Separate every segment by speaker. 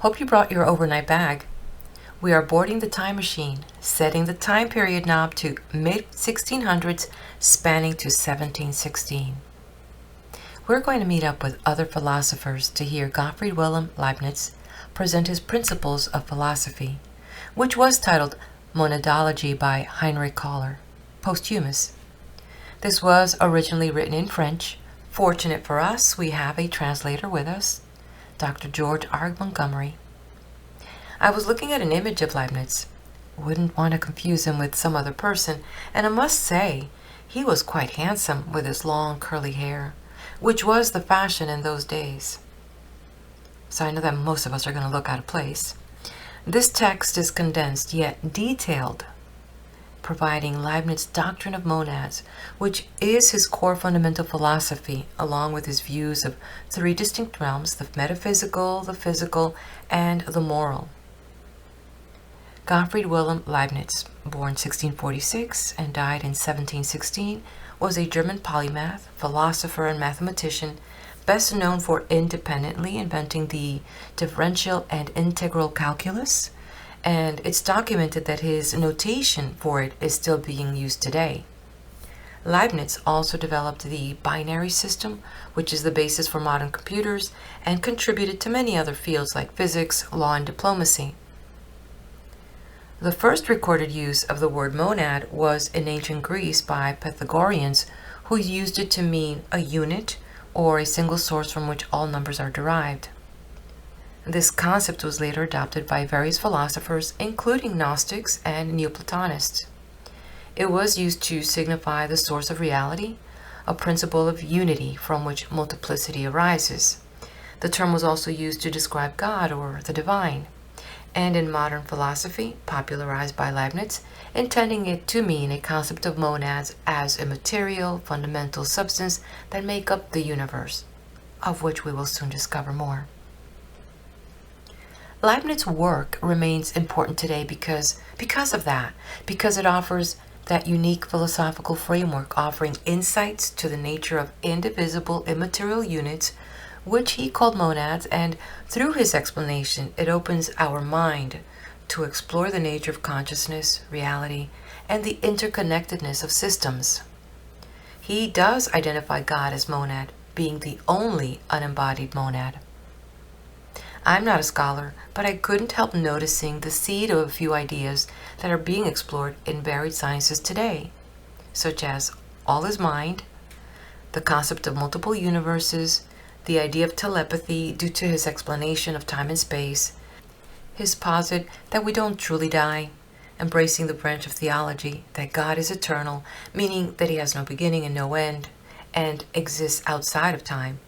Speaker 1: Hope you brought your overnight bag. We are boarding the time machine, setting the time period knob to mid-1600s, spanning to 1716. We're going to meet up with other philosophers to hear Gottfried Wilhelm Leibniz present his Principles of Philosophy, which was titled Monadology by Heinrich Kohler, posthumous. This was originally written in French. Fortunate for us, we have a translator with us, Dr. George R. Montgomery. I was looking at an image of Leibniz. Wouldn't want to confuse him with some other person, and I must say, he was quite handsome with his long curly hair, which was the fashion in those days. So I know that most of us are going to look out of place. This text is condensed yet detailed, providing Leibniz's doctrine of monads, which is his core fundamental philosophy, along with his views of three distinct realms: the metaphysical, the physical, and the moral. Gottfried Wilhelm Leibniz, born 1646 and died in 1716, was a German polymath, philosopher, and mathematician, best known for independently inventing the differential and integral calculus, and it's documented that his notation for it is still being used today. Leibniz also developed the binary system, which is the basis for modern computers, and contributed to many other fields like physics, law, and diplomacy. The first recorded use of the word monad was in ancient Greece by Pythagoreans, who used it to mean a unit or a single source from which all numbers are derived. This concept was later adopted by various philosophers, including Gnostics and Neoplatonists. It was used to signify the source of reality, a principle of unity from which multiplicity arises. The term was also used to describe God or the divine, and in modern philosophy, popularized by Leibniz, intending it to mean a concept of monads as immaterial, fundamental substance that make up the universe, of which we will soon discover more. Leibniz's work remains important today because it offers that unique philosophical framework, offering insights to the nature of indivisible immaterial units, which he called monads, and through his explanation, it opens our mind to explore the nature of consciousness, reality, and the interconnectedness of systems. He does identify God as monad, being the only unembodied monad. I'm not a scholar, but I couldn't help noticing the seed of a few ideas that are being explored in varied sciences today, such as all is mind, the concept of multiple universes, the idea of telepathy due to his explanation of time and space, his posit that we don't truly die, embracing the branch of theology that God is eternal, meaning that he has no beginning and no end, and exists outside of time.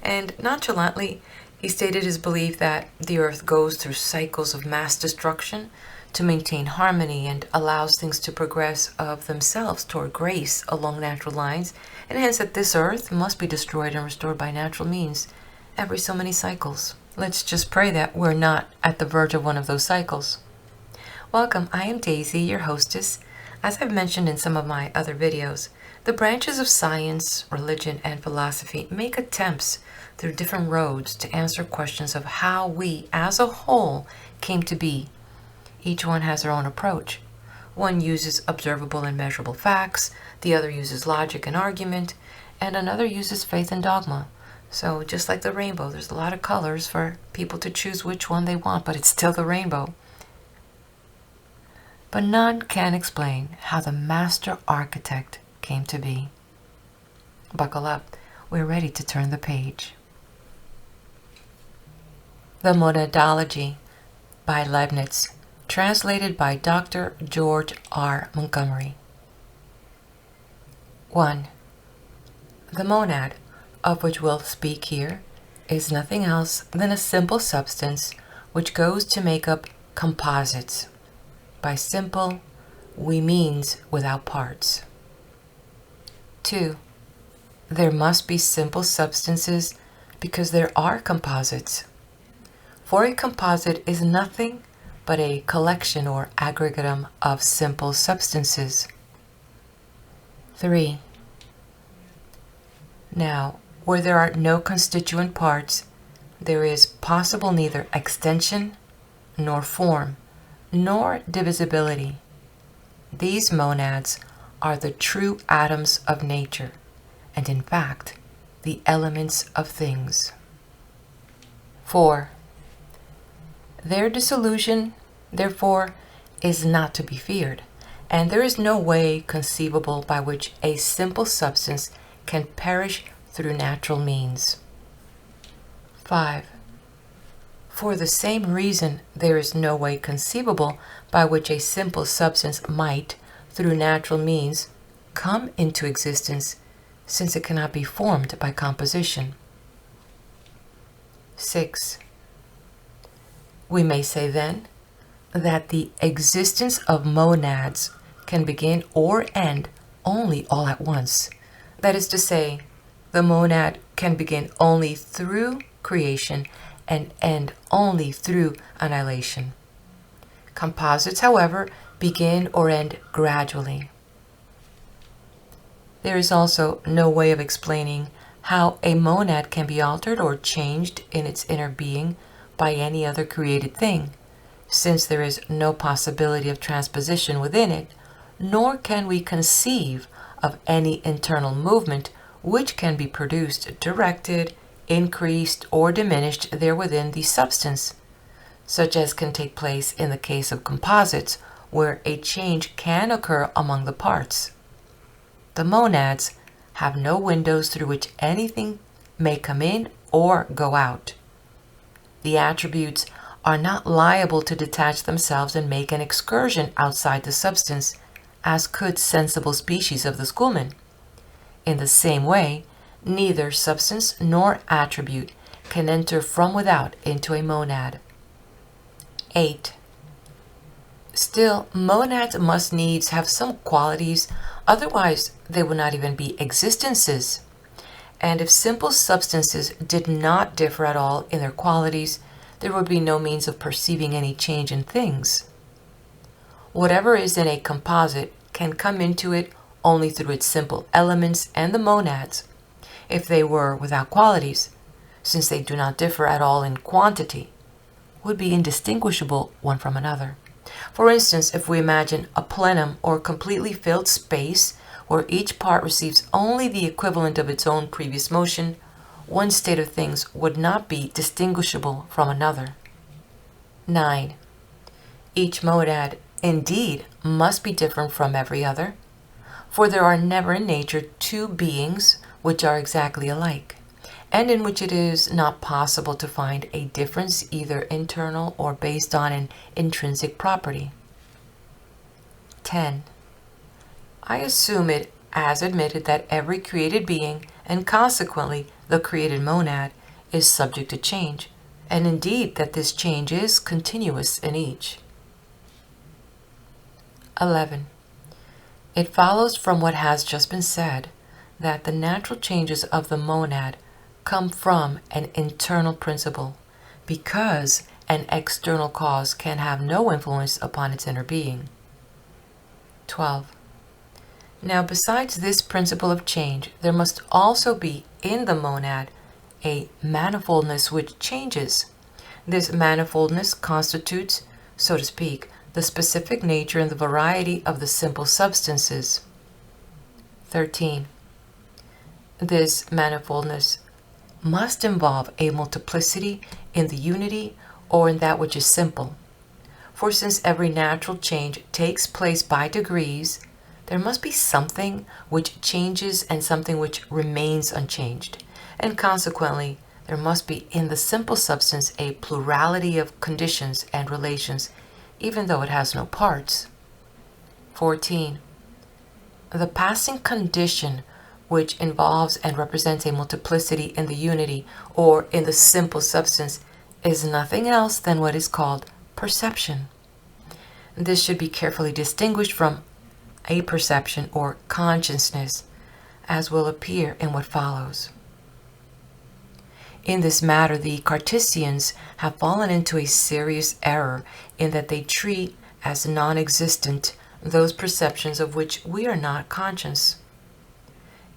Speaker 1: And nonchalantly, he stated his belief that the earth goes through cycles of mass destruction to maintain harmony and allows things to progress of themselves toward grace along natural lines, and hence that this earth must be destroyed and restored by natural means every so many cycles. Let's just pray that we're not at the verge of one of those cycles. Welcome, I am Daisy, your hostess. As I've mentioned in some of my other videos, the branches of science, religion, and philosophy make attempts through different roads to answer questions of how we, as a whole, came to be. Each one has their own approach. One uses observable and measurable facts, the other uses logic and argument, and another uses faith and dogma. So just like the rainbow, there's a lot of colors for people to choose which one they want, but it's still the rainbow. But none can explain how the master architect came to be. Buckle up, we're ready to turn the page. The Monadology by Leibniz, translated by Dr. George R. Montgomery. 1. The monad, of which we'll speak here, is nothing else than a simple substance which goes to make up composites. By simple, we means without parts. 2. There must be simple substances because there are composites. For a composite is nothing but a collection or aggregatum of simple substances. 3. Now, where there are no constituent parts, there is possible neither extension, nor form, nor divisibility. These monads are the true atoms of nature, and in fact, the elements of things. 4. Their dissolution, therefore, is not to be feared, and there is no way conceivable by which a simple substance can perish through natural means. 5. For the same reason, there is no way conceivable by which a simple substance might, through natural means, come into existence, since it cannot be formed by composition. 6. We may say then that the existence of monads can begin or end only all at once. That is to say, the monad can begin only through creation and end only through annihilation. Composites, however, begin or end gradually. There is also no way of explaining how a monad can be altered or changed in its inner being by any other created thing, since there is no possibility of transposition within it, nor can we conceive of any internal movement which can be produced, directed, increased, or diminished there within the substance, such as can take place in the case of composites, where a change can occur among the parts. The monads have no windows through which anything may come in or go out. The attributes are not liable to detach themselves and make an excursion outside the substance, as could sensible species of the schoolmen. In the same way, neither substance nor attribute can enter from without into a monad. 8. Still, monads must needs have some qualities, otherwise they would not even be existences. And if simple substances did not differ at all in their qualities, there would be no means of perceiving any change in things. Whatever is in a composite can come into it only through its simple elements and the monads, if they were without qualities, since they do not differ at all in quantity, would be indistinguishable one from another. For instance, if we imagine a plenum or completely filled space where each part receives only the equivalent of its own previous motion, one state of things would not be distinguishable from another. 9. Each monad, indeed, must be different from every other, for there are never in nature two beings which are exactly alike, and in which it is not possible to find a difference either internal or based on an intrinsic property. 10. I assume it as admitted that every created being, and consequently the created monad, is subject to change, and indeed that this change is continuous in each. 11. It follows from what has just been said that the natural changes of the monad come from an internal principle, because an external cause can have no influence upon its inner being. 12. Now, besides this principle of change, there must also be in the monad a manifoldness which changes. This manifoldness constitutes, so to speak, the specific nature and the variety of the simple substances. 13. This manifoldness must involve a multiplicity in the unity or in that which is simple. For since every natural change takes place by degrees, there must be something which changes and something which remains unchanged, and consequently there must be in the simple substance a plurality of conditions and relations, even though it has no parts. 14. The passing condition which involves and represents a multiplicity in the unity or in the simple substance is nothing else than what is called perception. This should be carefully distinguished from a perception or consciousness, as will appear in what follows. In this matter, the Cartesians have fallen into a serious error in that they treat as non-existent those perceptions of which we are not conscious.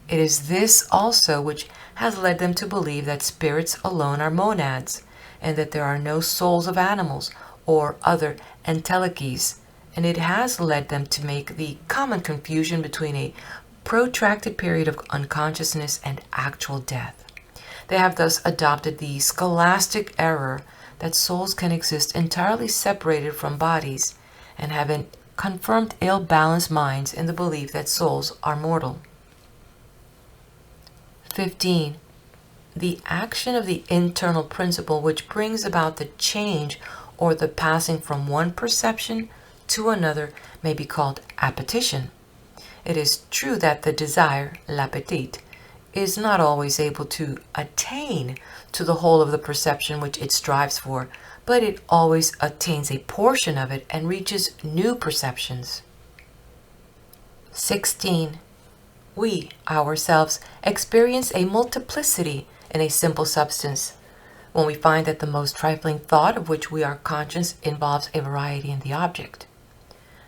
Speaker 1: It is this also which has led them to believe that spirits alone are monads, and that there are no souls of animals or other entelechies, and it has led them to make the common confusion between a protracted period of unconsciousness and actual death. They have thus adopted the scholastic error that souls can exist entirely separated from bodies, and have confirmed ill-balanced minds in the belief that souls are mortal. 15. The action of the internal principle which brings about the change or the passing from one perception to another may be called appetition. It is true that the desire, l'appétit, is not always able to attain to the whole of the perception which it strives for, but it always attains a portion of it and reaches new perceptions. 16. We, ourselves, experience a multiplicity in a simple substance, when we find that the most trifling thought of which we are conscious involves a variety in the object.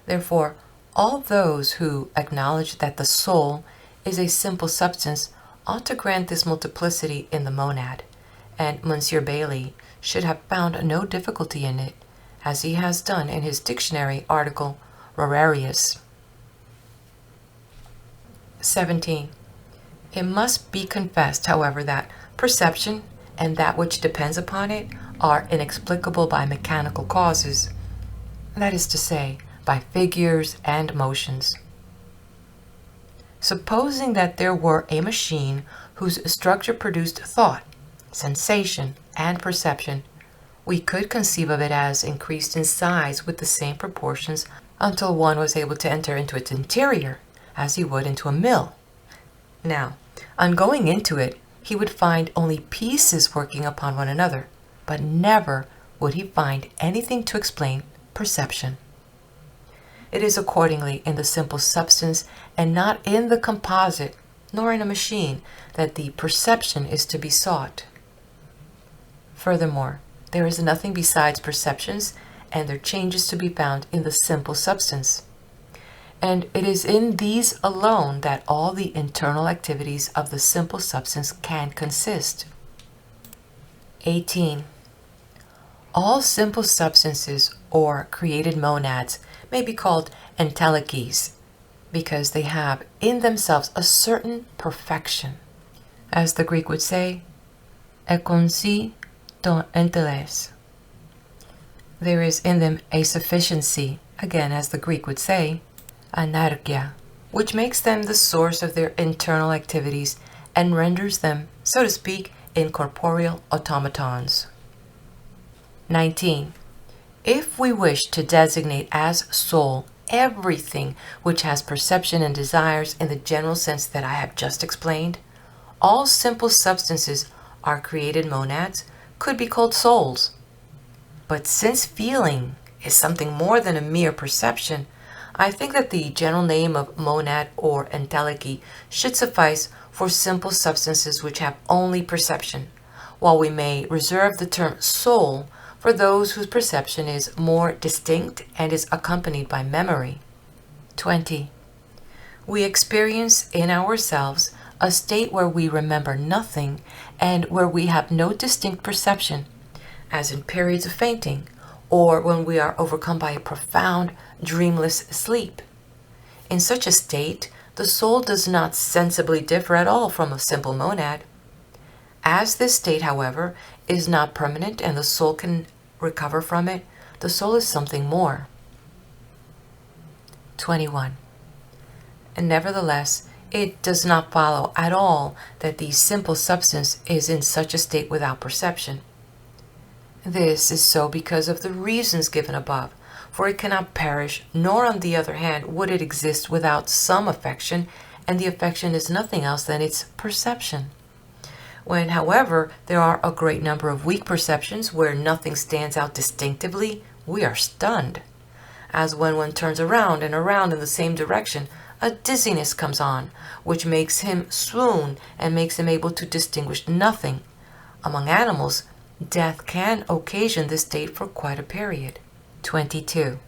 Speaker 1: Therefore, all those who acknowledge that the soul is a simple substance ought to grant this multiplicity in the monad, and Monsieur Bailey should have found no difficulty in it, as he has done in his dictionary article Rararius. 17. It must be confessed, however, that perception and that which depends upon it are inexplicable by mechanical causes, that is to say, by figures and motions. Supposing that there were a machine whose structure produced thought, sensation, and perception, we could conceive of it as increased in size with the same proportions until one was able to enter into its interior, as he would into a mill. Now, on going into it, he would find only pieces working upon one another, but never would he find anything to explain perception. It is accordingly in the simple substance and not in the composite, nor in a machine, that the perception is to be sought. Furthermore, there is nothing besides perceptions and their changes to be found in the simple substance. And it is in these alone that all the internal activities of the simple substance can consist. 18. All simple substances or created monads may be called entelechies, because they have in themselves a certain perfection. As the Greek would say, ekonsi ton enteles. There is in them a sufficiency, again as the Greek would say, anargia, which makes them the source of their internal activities and renders them, so to speak, incorporeal automatons. 19. If we wish to designate as soul everything which has perception and desires in the general sense that I have just explained, all simple substances are created monads could be called souls. But since feeling is something more than a mere perception, I think that the general name of monad or entelechy should suffice for simple substances which have only perception, while we may reserve the term soul for those whose perception is more distinct and is accompanied by memory. 20. We experience in ourselves a state where we remember nothing and where we have no distinct perception, as in periods of fainting, or when we are overcome by a profound, dreamless sleep. In such a state, the soul does not sensibly differ at all from a simple monad. As this state, however, is not permanent and the soul can recover from it, the soul is something more. 21. And nevertheless, it does not follow at all that the simple substance is in such a state without perception. This is so because of the reasons given above, for it cannot perish, nor on the other hand would it exist without some affection, and the affection is nothing else than its perception. When, however, there are a great number of weak perceptions where nothing stands out distinctively, we are stunned. As when one turns around and around in the same direction, a dizziness comes on, which makes him swoon and makes him able to distinguish nothing. Among animals, death can occasion this state for quite a period. 22.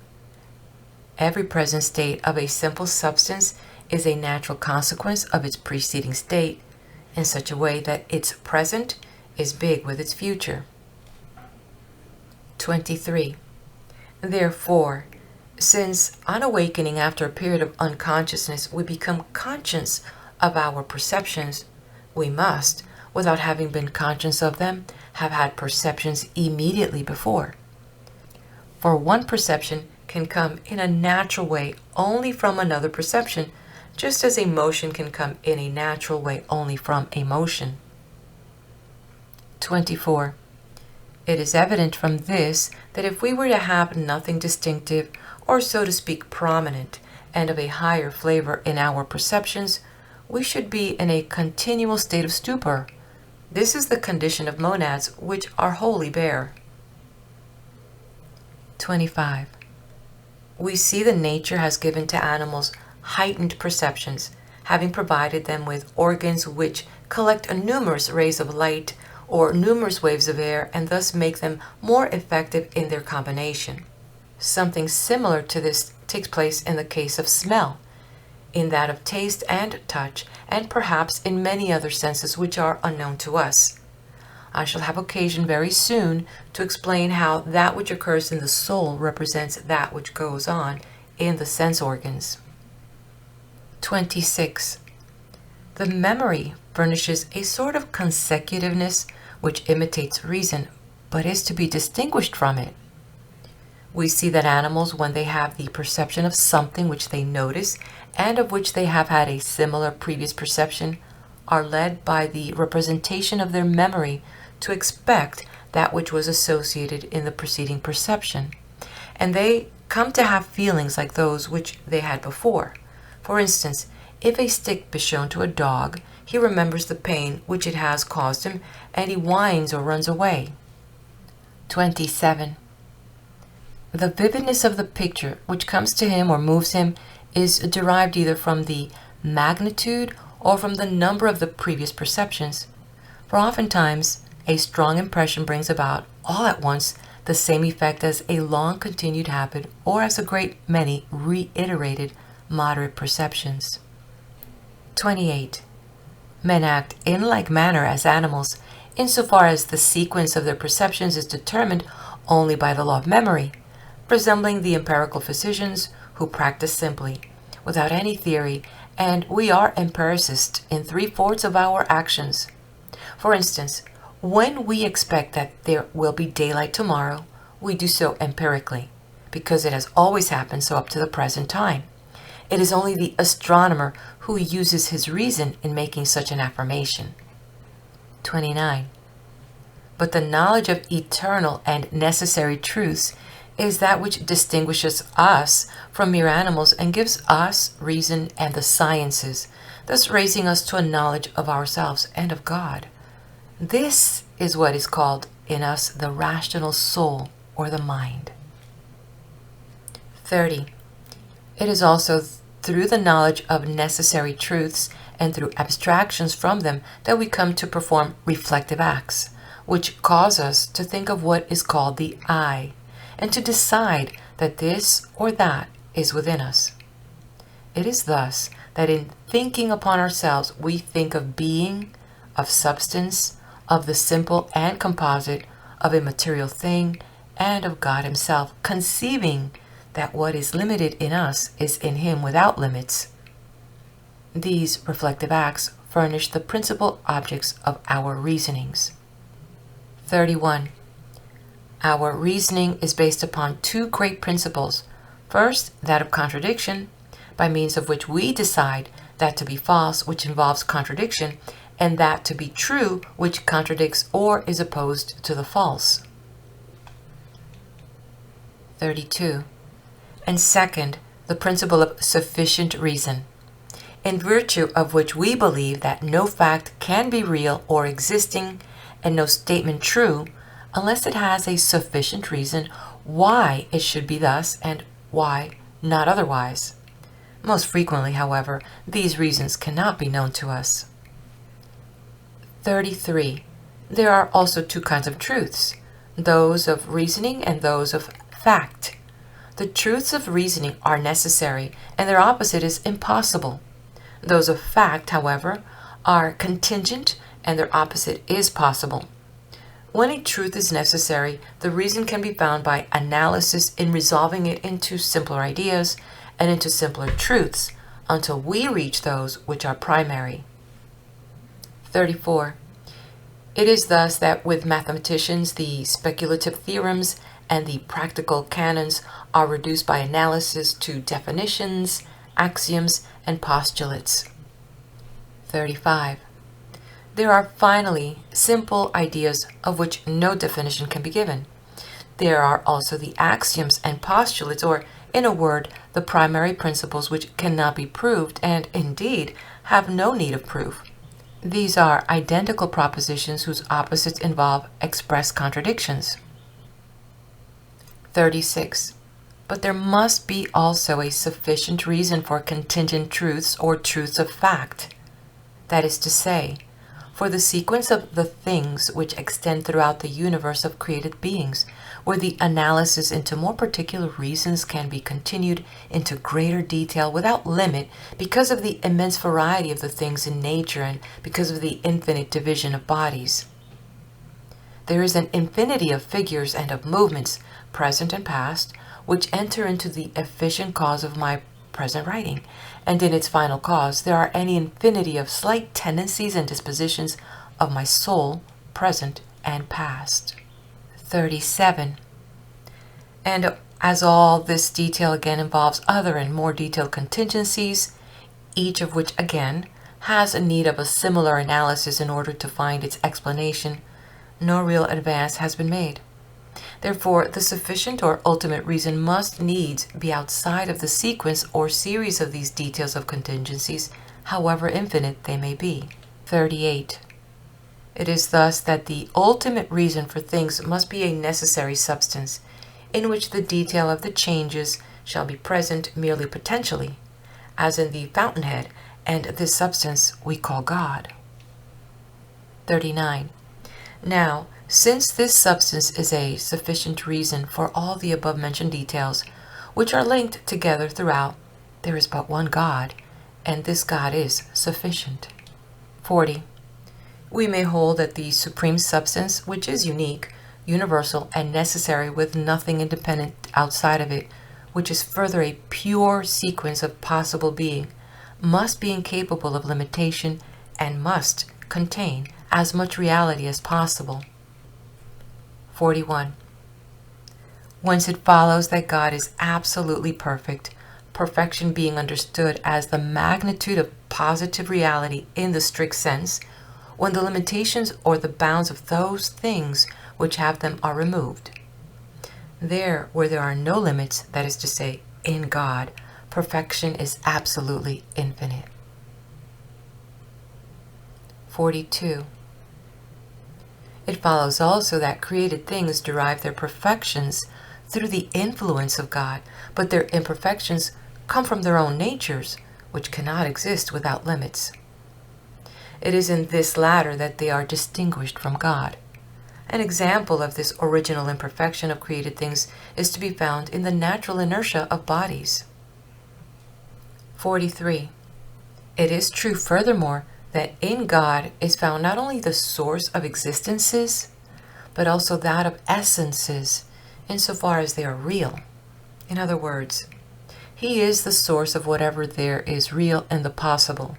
Speaker 1: Every present state of a simple substance is a natural consequence of its preceding state in such a way that its present is big with its future. 23. Therefore, since on awakening after a period of unconsciousness we become conscious of our perceptions, we must, without having been conscious of them, have had perceptions immediately before. For one perception can come in a natural way only from another perception, just as a motion can come in a natural way only from a motion. 24. It is evident from this that if we were to have nothing distinctive, or so to speak prominent, and of a higher flavor in our perceptions, we should be in a continual state of stupor. This is the condition of monads which are wholly bare. 25. We see that nature has given to animals heightened perceptions, having provided them with organs which collect numerous rays of light or numerous waves of air and thus make them more effective in their combination. Something similar to this takes place in the case of smell, in that of taste and touch, and perhaps in many other senses which are unknown to us. I shall have occasion very soon to explain how that which occurs in the soul represents that which goes on in the sense organs. 26. The memory furnishes a sort of consecutiveness which imitates reason, but is to be distinguished from it. We see that animals, when they have the perception of something which they notice and of which they have had a similar previous perception, are led by the representation of their memory to expect that which was associated in the preceding perception, and they come to have feelings like those which they had before. For instance, if a stick be shown to a dog, he remembers the pain which it has caused him, and he whines or runs away. 27. The vividness of the picture which comes to him or moves him is derived either from the magnitude or from the number of the previous perceptions, for oftentimes a strong impression brings about all at once the same effect as a long continued habit or as a great many reiterated moderate perceptions. 28. Men act in like manner as animals, insofar as the sequence of their perceptions is determined only by the law of memory, resembling the empirical physicians who practice simply, without any theory, and we are empiricists in 3/4 of our actions. For instance, when we expect that there will be daylight tomorrow, we do so empirically, because it has always happened so up to the present time. It is only the astronomer who uses his reason in making such an affirmation. 29. But the knowledge of eternal and necessary truths is that which distinguishes us from mere animals and gives us reason and the sciences, thus raising us to a knowledge of ourselves and of God. This is what is called in us the rational soul or the mind. 30. It is also through the knowledge of necessary truths and through abstractions from them that we come to perform reflective acts, which cause us to think of what is called the I, and to decide that this or that is within us. It is thus that in thinking upon ourselves we think of being, of substance, of the simple and composite, of a material thing, and of God Himself, conceiving that what is limited in us is in Him without limits. These reflective acts furnish the principal objects of our reasonings. 31. Our reasoning is based upon two great principles. First, that of contradiction, by means of which we decide that to be false, which involves contradiction, and that to be true, which contradicts or is opposed to the false. 32. And second, the principle of sufficient reason, in virtue of which we believe that no fact can be real or existing, and no statement true, unless it has a sufficient reason why it should be thus and why not otherwise. Most frequently, however, these reasons cannot be known to us. 33. There are also two kinds of truths, those of reasoning and those of fact. The truths of reasoning are necessary, and their opposite is impossible. Those of fact, however, are contingent and their opposite is possible. When a truth is necessary, the reason can be found by analysis in resolving it into simpler ideas and into simpler truths until we reach those which are primary. 34. It is thus that with mathematicians the speculative theorems and the practical canons are reduced by analysis to definitions, axioms, and postulates. 35. There are finally simple ideas of which no definition can be given. There are also the axioms and postulates, or, in a word, the primary principles which cannot be proved and, indeed, have no need of proof. These are identical propositions whose opposites involve express contradictions. 36. But there must be also a sufficient reason for contingent truths or truths of fact. That is to say, for the sequence of the things which extend throughout the universe of created beings, where the analysis into more particular reasons can be continued into greater detail without limit because of the immense variety of the things in nature and because of the infinite division of bodies. There is an infinity of figures and of movements, present and past, which enter into the efficient cause of my present writing, and in its final cause there are any infinity of slight tendencies and dispositions of my soul, present and past. 37. And as all this detail again involves other and more detailed contingencies, each of which again has a need of a similar analysis in order to find its explanation, no real advance has been made. Therefore, the sufficient or ultimate reason must needs be outside of the sequence or series of these details of contingencies, however infinite they may be. 38. It is thus that the ultimate reason for things must be a necessary substance, in which the detail of the changes shall be present merely potentially, as in the fountainhead, and this substance we call God. 39. Now, since this substance is a sufficient reason for all the above-mentioned details, which are linked together throughout, there is but one God, and this God is sufficient. 40. We may hold that the supreme substance, which is unique, universal, and necessary with nothing independent outside of it, which is further a pure sequence of possible being, must be incapable of limitation and must contain as much reality as possible. 41. Whence it follows that God is absolutely perfect, perfection being understood as the magnitude of positive reality in the strict sense, when the limitations or the bounds of those things which have them are removed. There, where there are no limits, that is to say, in God, perfection is absolutely infinite. 42. It follows also that created things derive their perfections through the influence of God, but their imperfections come from their own natures, which cannot exist without limits. It is in this latter that they are distinguished from God. An example of this original imperfection of created things is to be found in the natural inertia of bodies. 43. It is true, furthermore, that in God is found not only the source of existences, but also that of essences, insofar as they are real. In other words, He is the source of whatever there is real in the possible.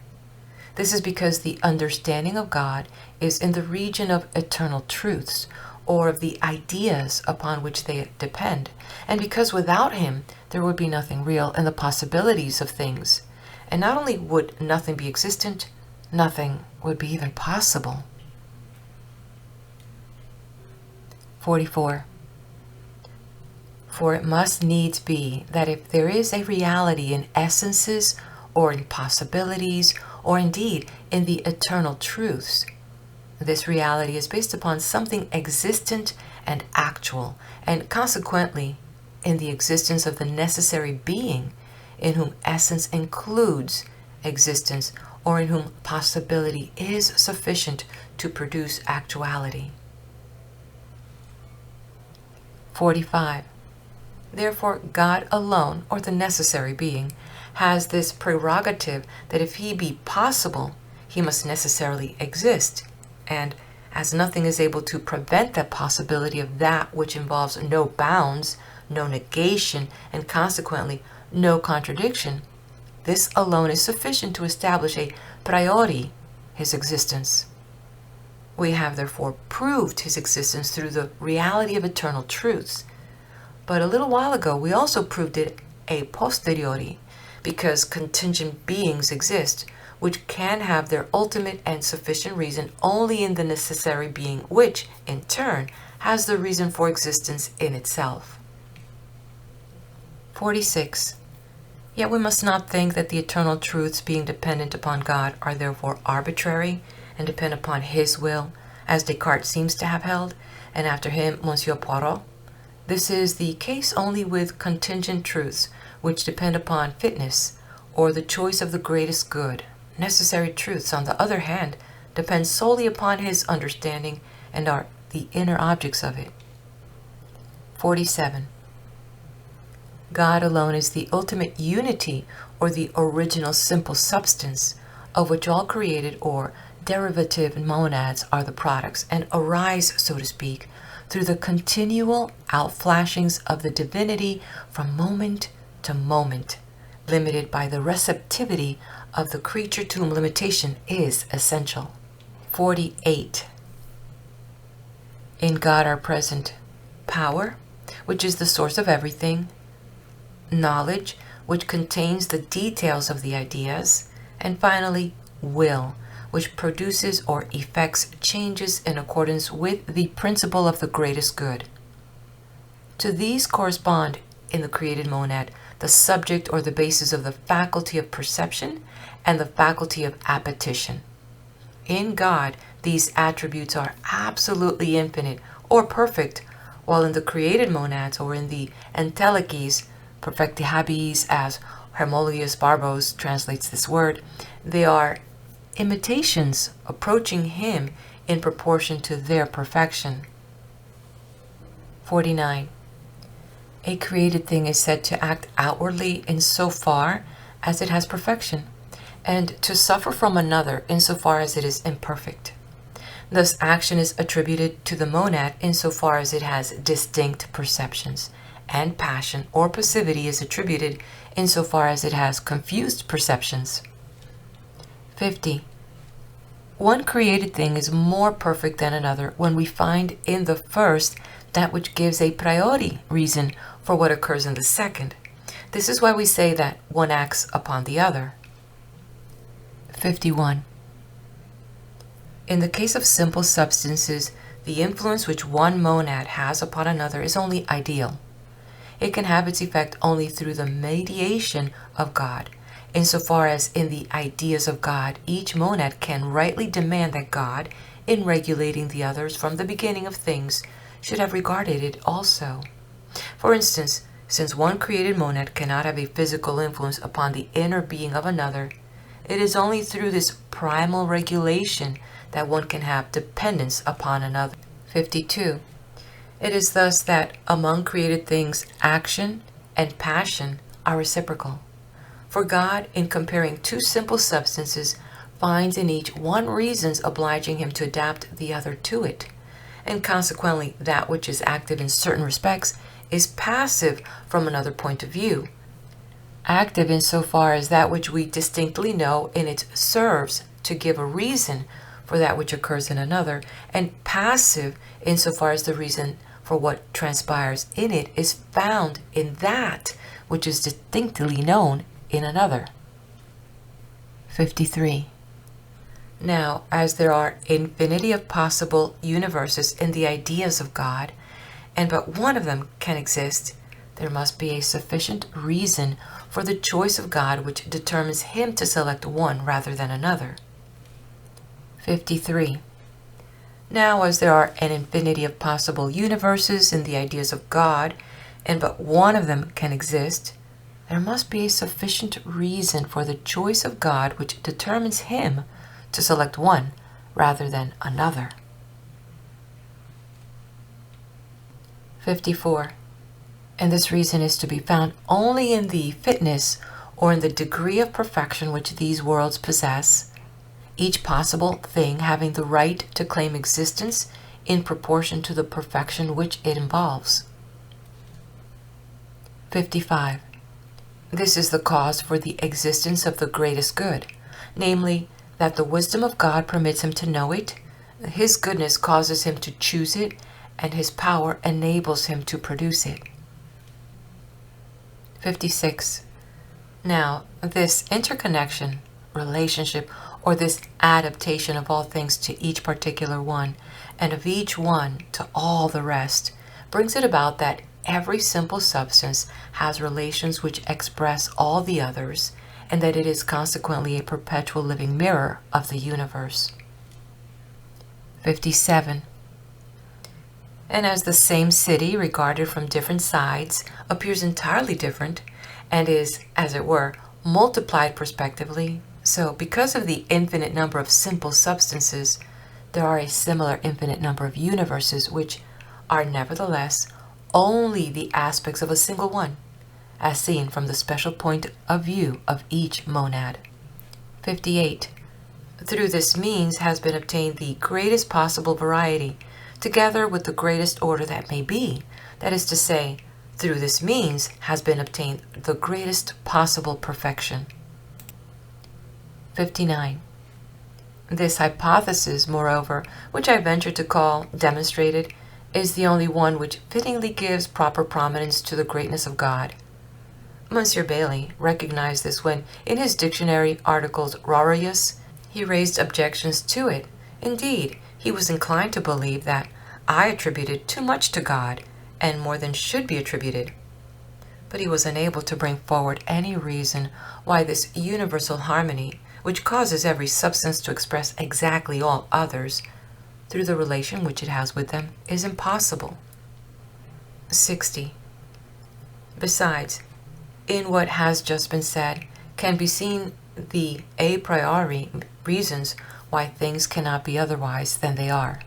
Speaker 1: This is because the understanding of God is in the region of eternal truths, or of the ideas upon which they depend, and because without Him there would be nothing real in the possibilities of things, and not only would nothing be existent, nothing would be even possible. 44. For it must needs be that if there is a reality in essences, or in possibilities, or indeed in the eternal truths, this reality is based upon something existent and actual, and consequently in the existence of the necessary being, in whom essence includes existence, or in whom possibility is sufficient to produce actuality. 45. Therefore, God alone, or the necessary being, has this prerogative that if he be possible, he must necessarily exist. And as nothing is able to prevent that possibility of that which involves no bounds, no negation, and consequently no contradiction, this alone is sufficient to establish a priori his existence. We have therefore proved his existence through the reality of eternal truths. But a little while ago we also proved it a posteriori, because contingent beings exist, which can have their ultimate and sufficient reason only in the necessary being, which, in turn, has the reason for existence in itself. 46. Yet we must not think that the eternal truths, being dependent upon God, are therefore arbitrary and depend upon his will, as Descartes seems to have held, and after him Monsieur Poirot. This is the case only with contingent truths, which depend upon fitness, or the choice of the greatest good. Necessary truths, on the other hand, depend solely upon his understanding and are the inner objects of it. 47. God alone is the ultimate unity, or the original simple substance, of which all created or derivative monads are the products, and arise, so to speak, through the continual outflashings of the divinity from moment to moment, limited by the receptivity of the creature to whom limitation is essential. 48. In God are present power, which is the source of everything, knowledge, which contains the details of the ideas, and finally, will, which produces or effects changes in accordance with the principle of the greatest good. To these correspond, in the created monad, the subject or the basis of the faculty of perception and the faculty of appetition. In God, these attributes are absolutely infinite or perfect, while in the created monads, or in the entelechies, perfecti habeis, as Hermolius Barbos translates this word, they are imitations approaching him in proportion to their perfection. 49. A created thing is said to act outwardly in so far as it has perfection, and to suffer from another insofar as it is imperfect. Thus action is attributed to the monad insofar as it has distinct perceptions, and passion or passivity is attributed insofar as it has confused perceptions. 50. One created thing is more perfect than another when we find in the first that which gives a priori reason for what occurs in the second. This is why we say that one acts upon the other. 51. In the case of simple substances, the influence which one monad has upon another is only ideal. It can have its effect only through the mediation of God, insofar as in the ideas of God each monad can rightly demand that God, in regulating the others from the beginning of things, should have regarded it also. For instance, since one created monad cannot have a physical influence upon the inner being of another, it is only through this primal regulation that one can have dependence upon another. 52. It is thus that among created things action and passion are reciprocal. For God, in comparing two simple substances, finds in each one reasons obliging him to adapt the other to it, and consequently that which is active in certain respects is passive from another point of view. Active insofar as that which we distinctly know in it serves to give a reason for that which occurs in another, and passive insofar as the reason for what transpires in it is found in that which is distinctly known in another. 53. Now, as there are infinity of possible universes in the ideas of God, and but one of them can exist, there must be a sufficient reason for the choice of God which determines him to select one rather than another. 53. Now, as there are an infinity of possible universes in the ideas of God, and but one of them can exist, there must be a sufficient reason for the choice of God which determines him to select one rather than another. 54. And this reason is to be found only in the fitness or in the degree of perfection which these worlds possess, each possible thing having the right to claim existence in proportion to the perfection which it involves. 55. This is the cause for the existence of the greatest good, namely, that the wisdom of God permits him to know it, his goodness causes him to choose it, and his power enables him to produce it. 56. Now, this interconnection, relationship, or this adaptation of all things to each particular one, and of each one to all the rest, brings it about that every simple substance has relations which express all the others, and that it is consequently a perpetual living mirror of the universe. 57. And as the same city, regarded from different sides, appears entirely different, and is, as it were, multiplied prospectively, so because of the infinite number of simple substances, there are a similar infinite number of universes which are nevertheless only the aspects of a single one, as seen from the special point of view of each monad. 58. Through this means has been obtained the greatest possible variety, together with the greatest order that may be, that is to say, through this means has been obtained the greatest possible perfection. 59. This hypothesis, moreover, which I venture to call demonstrated, is the only one which fittingly gives proper prominence to the greatness of God. Monsieur Bailey recognized this when, in his dictionary articles Rarius, he raised objections to it. Indeed, he was inclined to believe that I attributed too much to God, and more than should be attributed. But he was unable to bring forward any reason why this universal harmony, which causes every substance to express exactly all others, through the relation which it has with them, is impossible. 60. Besides, in what has just been said, can be seen the a priori reasons why things cannot be otherwise than they are.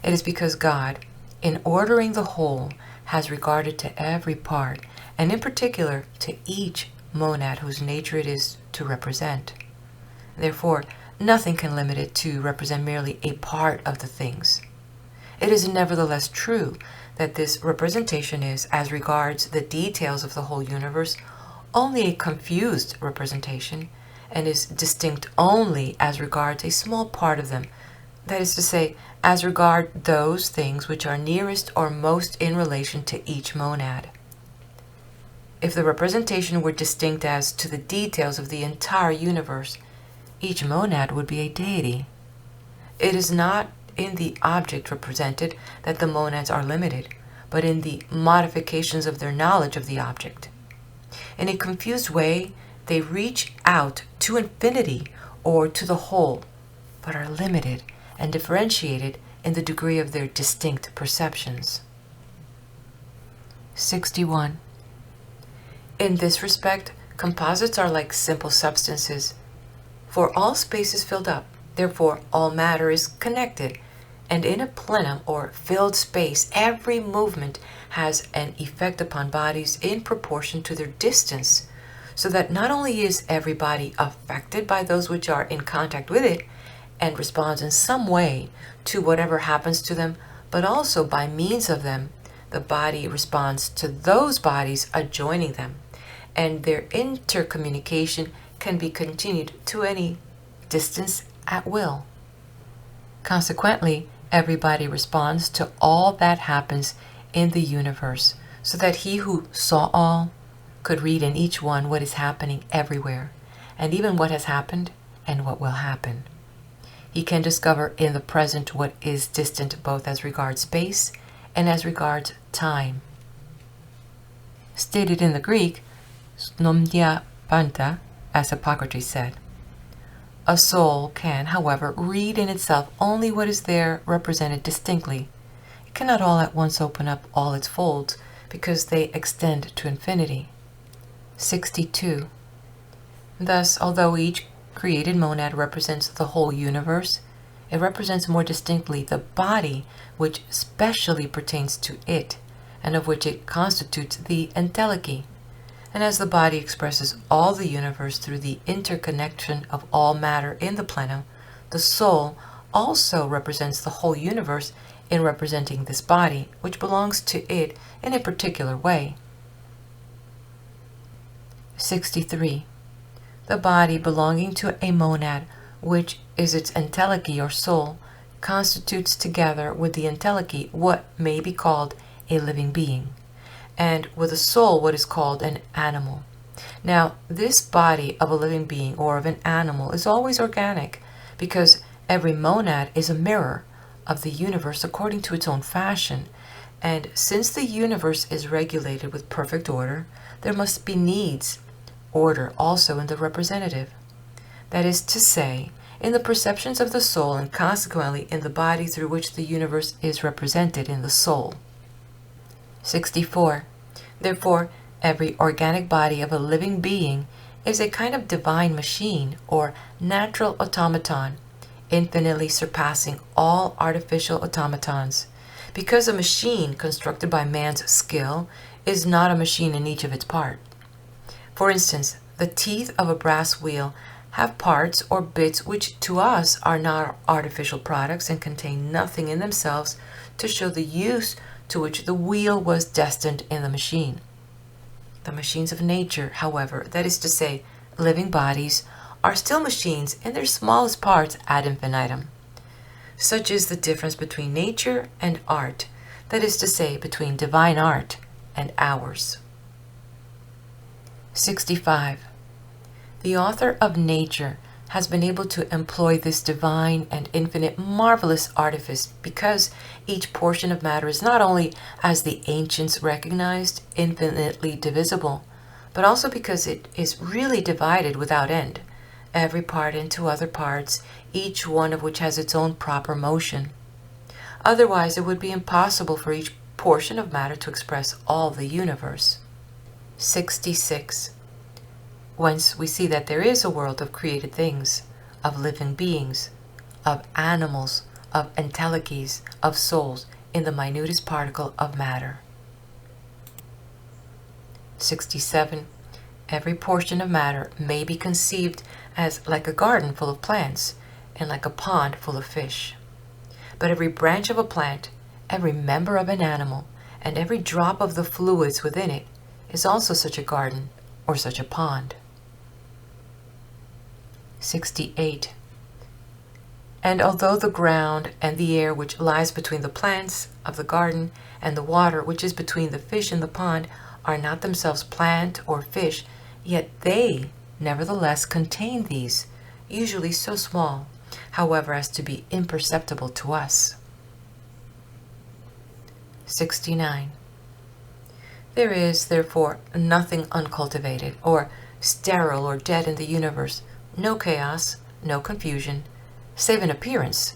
Speaker 1: It is because God, in ordering the whole, has regarded to every part, and in particular to each monad whose nature it is to represent. Therefore, nothing can limit it to represent merely a part of the things. It is nevertheless true that this representation is, as regards the details of the whole universe, only a confused representation, and is distinct only as regards a small part of them, that is to say, as regard those things which are nearest or most in relation to each monad. If the representation were distinct as to the details of the entire universe, each monad would be a deity. It is not in the object represented that the monads are limited, but in the modifications of their knowledge of the object. In a confused way, they reach out to infinity or to the whole, but are limited and differentiated in the degree of their distinct perceptions. 61. In this respect, composites are like simple substances, for all space is filled up, therefore all matter is connected, and in a plenum or filled space every movement has an effect upon bodies in proportion to their distance, so that not only is every body affected by those which are in contact with it, and responds in some way to whatever happens to them, but also by means of them, the body responds to those bodies adjoining them, and their intercommunication can be continued to any distance at will. Consequently, everybody responds to all that happens in the universe, so that he who saw all could read in each one what is happening everywhere, and even what has happened and what will happen. He can discover in the present what is distant both as regards space and as regards time. Stated in the Greek, snomdia panta, as Hippocrates said. A soul can, however, read in itself only what is there represented distinctly. It cannot all at once open up all its folds, because they extend to infinity. 62. Thus, although each created monad represents the whole universe, it represents more distinctly the body which specially pertains to it, and of which it constitutes the entelechy. And as the body expresses all the universe through the interconnection of all matter in the plenum, the soul also represents the whole universe in representing this body, which belongs to it in a particular way. 63. The body belonging to a monad, which is its entelechy or soul, constitutes together with the entelechy what may be called a living being, and with a soul what is called an animal. Now, this body of a living being or of an animal is always organic, because every monad is a mirror of the universe according to its own fashion, and since the universe is regulated with perfect order, there must be needs order also in the representative. That is to say, in the perceptions of the soul, and consequently in the body through which the universe is represented in the soul. 64. Therefore, every organic body of a living being is a kind of divine machine or natural automaton, infinitely surpassing all artificial automatons, because a machine constructed by man's skill is not a machine in each of its parts. For instance, the teeth of a brass wheel have parts or bits which to us are not artificial products and contain nothing in themselves to show the use to which the wheel was destined in the machine. The machines of nature, however, that is to say, living bodies, are still machines in their smallest parts ad infinitum. Such is the difference between nature and art, that is to say, between divine art and ours. 65. The author of nature has been able to employ this divine and infinite marvelous artifice because each portion of matter is not only, as the ancients recognized, infinitely divisible, but also because it is really divided without end, every part into other parts, each one of which has its own proper motion. Otherwise, it would be impossible for each portion of matter to express all the universe. 66. Whence we see that there is a world of created things, of living beings, of animals, of entelechies, of souls, in the minutest particle of matter. 67. Every portion of matter may be conceived as like a garden full of plants, and like a pond full of fish. But every branch of a plant, every member of an animal, and every drop of the fluids within it is also such a garden or such a pond. 68. And although the ground and the air which lies between the plants of the garden and the water which is between the fish in the pond are not themselves plant or fish, yet they nevertheless contain these, usually so small, however, as to be imperceptible to us. 69. There is, therefore, nothing uncultivated, or sterile or dead in the universe, no chaos, no confusion, save in appearance,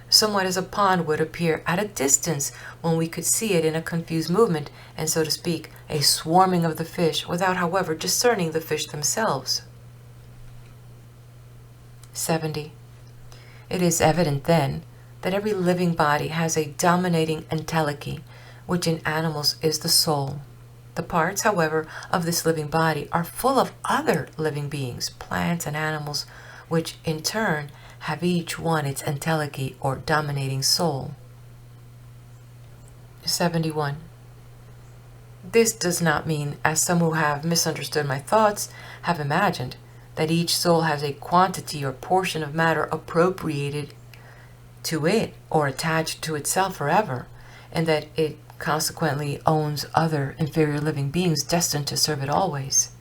Speaker 1: somewhat as a pond would appear at a distance when we could see it in a confused movement, and so to speak, a swarming of the fish, without, however, discerning the fish themselves. 70. It is evident, then, that every living body has a dominating entelechy, which in animals is the soul. The parts, however, of this living body are full of other living beings, plants and animals, which in turn have each one its entelechy or dominating soul. 71. This does not mean, as some who have misunderstood my thoughts have imagined, that each soul has a quantity or portion of matter appropriated to it or attached to itself forever, and that it consequently owns other inferior living beings destined to serve it always,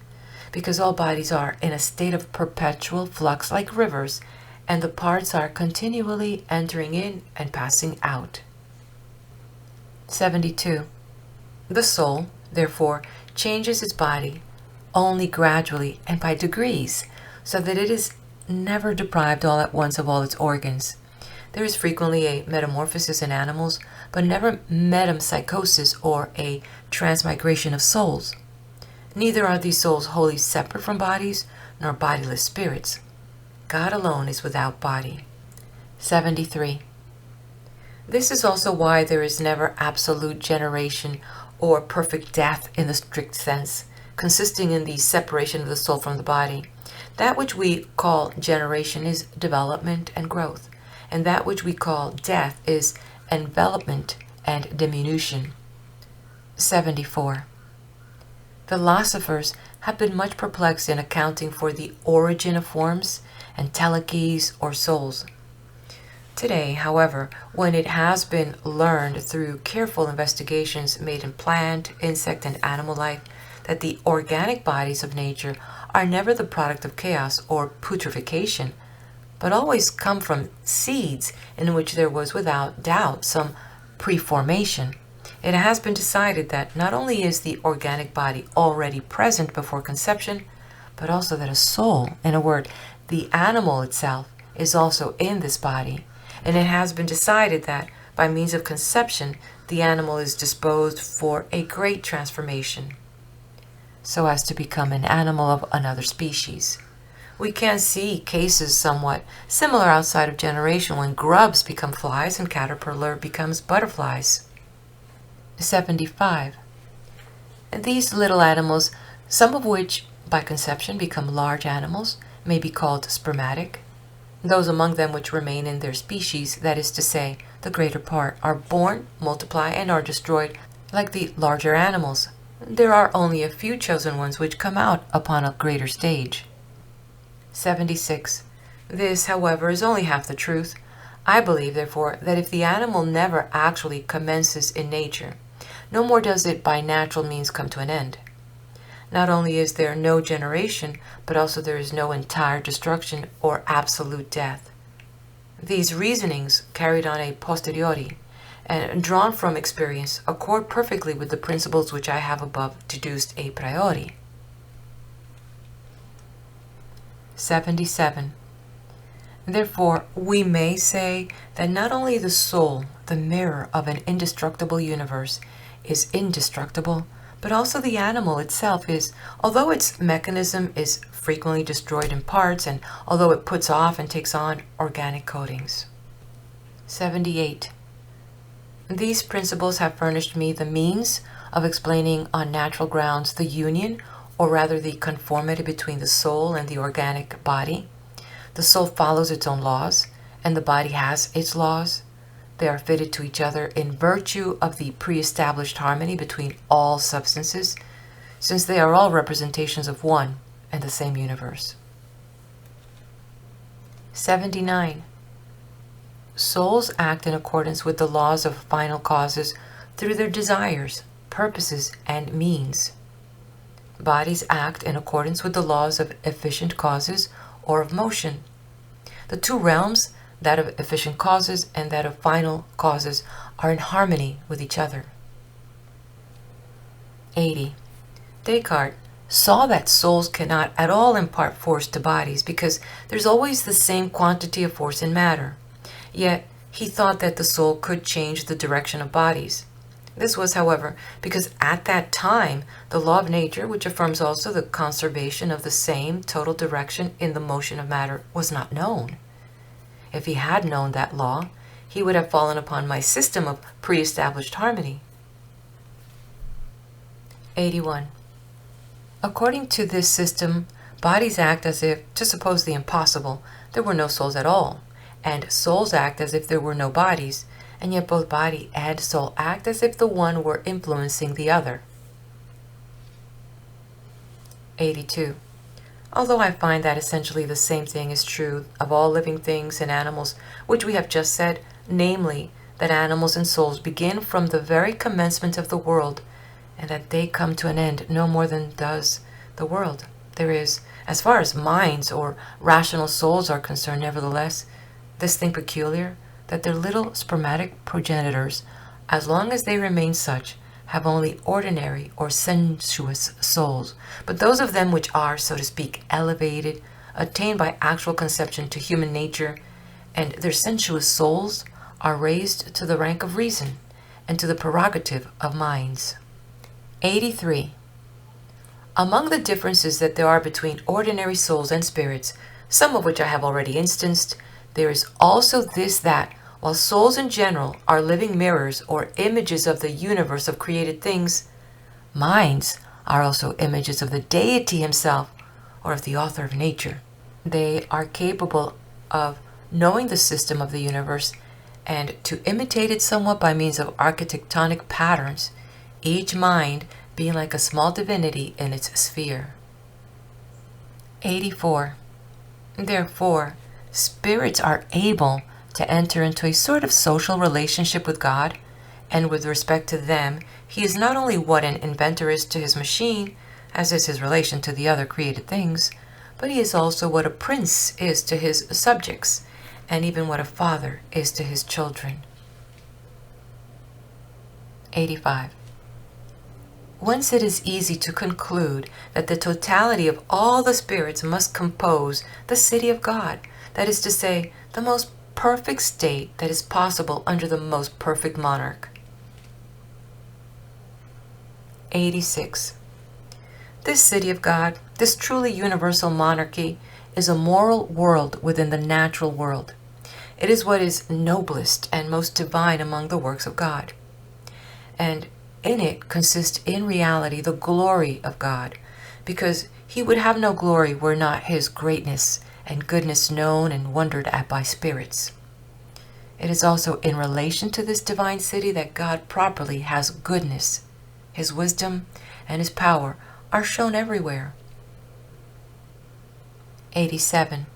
Speaker 1: because all bodies are in a state of perpetual flux like rivers, and the parts are continually entering in and passing out. 72. The soul, therefore, changes its body only gradually and by degrees, so that it is never deprived all at once of all its organs. There is frequently a metamorphosis in animals, but never metempsychosis or a transmigration of souls. Neither are these souls wholly separate from bodies, nor bodiless spirits. God alone is without body. 73. This is also why there is never absolute generation or perfect death in the strict sense, consisting in the separation of the soul from the body. That which we call generation is development and growth, and that which we call death is envelopment and diminution. 74. Philosophers have been much perplexed in accounting for the origin of forms and telechies or souls. Today, however, when it has been learned through careful investigations made in plant, insect, and animal life that the organic bodies of nature are never the product of chaos or putrefaction, but always come from seeds in which there was without doubt some preformation, it has been decided that not only is the organic body already present before conception, but also that a soul, in a word, the animal itself, is also in this body. And it has been decided that by means of conception, the animal is disposed for a great transformation, so as to become an animal of another species. We can see cases somewhat similar outside of generation when grubs become flies and caterpillar becomes butterflies. 75. And these little animals, some of which by conception become large animals, may be called spermatic. Those among them which remain in their species, that is to say, the greater part, are born, multiply, and are destroyed like the larger animals. There are only a few chosen ones which come out upon a greater stage. 76. This, however, is only half the truth. I believe, therefore, that if the animal never actually commences in nature, no more does it by natural means come to an end. Not only is there no generation, but also there is no entire destruction or absolute death. These reasonings, carried on a posteriori and drawn from experience, accord perfectly with the principles which I have above deduced a priori. 77. Therefore, we may say that not only the soul, the mirror of an indestructible universe, is indestructible, but also the animal itself is, although its mechanism is frequently destroyed in parts, and although it puts off and takes on organic coatings. 78. These principles have furnished me the means of explaining on natural grounds the union, or rather the conformity between the soul and the organic body. The soul follows its own laws, and the body has its laws. They are fitted to each other in virtue of the pre-established harmony between all substances, since they are all representations of one and the same universe. 79. Souls act in accordance with the laws of final causes through their desires, purposes, and means. Bodies act in accordance with the laws of efficient causes or of motion. The two realms, that of efficient causes and that of final causes, are in harmony with each other. 80. Descartes saw that souls cannot at all impart force to bodies because there's always the same quantity of force in matter. Yet he thought that the soul could change the direction of bodies. This was, however, because at that time the law of nature, which affirms also the conservation of the same total direction in the motion of matter, was not known. If he had known that law, he would have fallen upon my system of pre-established harmony. 81. According to this system, bodies act as if, to suppose the impossible, there were no souls at all, and souls act as if there were no bodies, and yet both body and soul act as if the one were influencing the other. 82. Although I find that essentially the same thing is true of all living things and animals, which we have just said, namely, that animals and souls begin from the very commencement of the world, and that they come to an end no more than does the world, there is, as far as minds or rational souls are concerned, nevertheless, this thing peculiar, that their little spermatic progenitors, as long as they remain such, have only ordinary or sensuous souls, but those of them which are, so to speak, elevated, attained by actual conception to human nature, and their sensuous souls are raised to the rank of reason and to the prerogative of minds. 83. Among the differences that there are between ordinary souls and spirits, some of which I have already instanced, there is also this, that while souls in general are living mirrors or images of the universe of created things, minds are also images of the deity himself or of the author of nature. They are capable of knowing the system of the universe and to imitate it somewhat by means of architectonic patterns, each mind being like a small divinity in its sphere. 84. Therefore, spirits are able to enter into a sort of social relationship with God, and with respect to them, he is not only what an inventor is to his machine, as is his relation to the other created things, but he is also what a prince is to his subjects, and even what a father is to his children. 85. Whence it is easy to conclude that the totality of all the spirits must compose the city of God, that is to say, the most perfect state that is possible under the most perfect monarch. 86. This city of God, this truly universal monarchy, is a moral world within the natural world. It is what is noblest and most divine among the works of God. And in it consists in reality the glory of God, because he would have no glory were not his greatness and goodness known and wondered at by spirits. It is also in relation to this divine city that God properly has goodness. His wisdom and his power are shown everywhere. 87.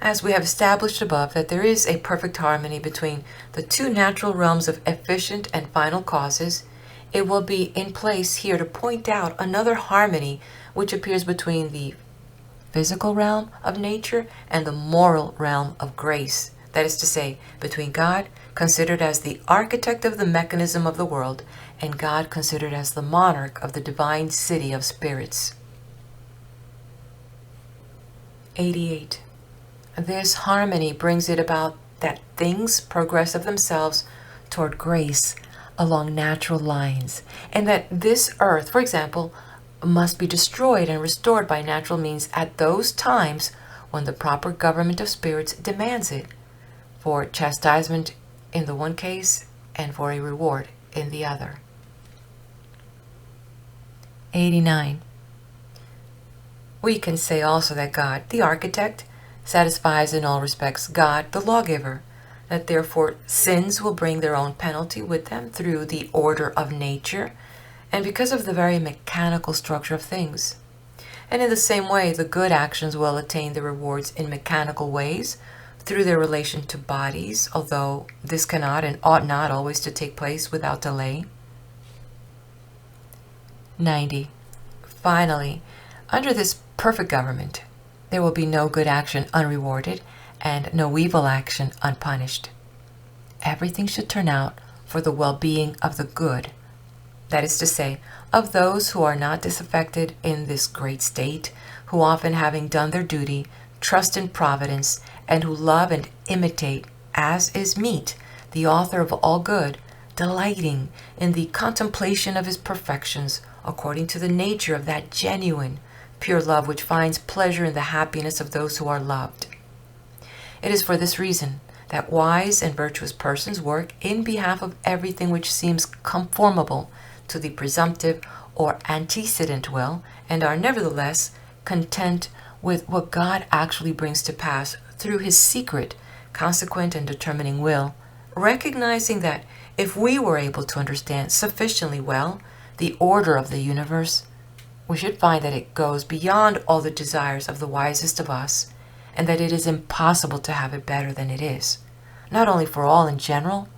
Speaker 1: As we have established above that there is a perfect harmony between the two natural realms of efficient and final causes, it will be in place here to point out another harmony which appears between the physical realm of nature and the moral realm of grace. That is to say, between God, considered as the architect of the mechanism of the world, and God considered as the monarch of the divine city of spirits. 88. This harmony brings it about that things progress of themselves toward grace along natural lines, and that this earth, for example, must be destroyed and restored by natural means at those times when the proper government of spirits demands it, for chastisement in the one case and for a reward in the other. 89. We can say also that God, the architect, satisfies in all respects God, the lawgiver, that therefore sins will bring their own penalty with them through the order of nature, and because of the very mechanical structure of things. And in the same way, the good actions will attain their rewards in mechanical ways, through their relation to bodies, although this cannot and ought not always to take place without delay. 90. Finally, under this perfect government, there will be no good action unrewarded and no evil action unpunished. Everything should turn out for the well-being of the good, that is to say, of those who are not disaffected in this great state, who often having done their duty, trust in providence, and who love and imitate, as is meet, the author of all good, delighting in the contemplation of his perfections, according to the nature of that genuine, pure love which finds pleasure in the happiness of those who are loved. It is for this reason that wise and virtuous persons work in behalf of everything which seems conformable to the presumptive or antecedent will, and are nevertheless content with what God actually brings to pass through his secret, consequent and determining will, recognizing that if we were able to understand sufficiently well the order of the universe, we should find that it goes beyond all the desires of the wisest of us, and that it is impossible to have it better than it is, not only for all in general,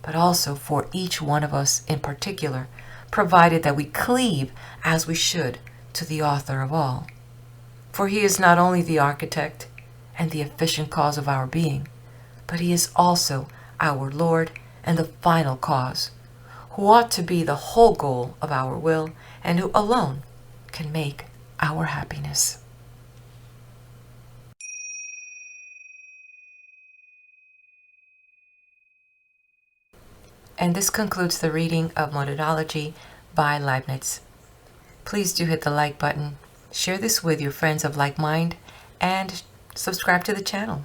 Speaker 1: but also for each one of us in particular, provided that we cleave as we should to the author of all. For he is not only the architect and the efficient cause of our being, but he is also our Lord and the final cause, who ought to be the whole goal of our will, and who alone can make our happiness. And this concludes the reading of Monadology by Leibniz. Please do hit the like button, share this with your friends of like mind, and subscribe to the channel.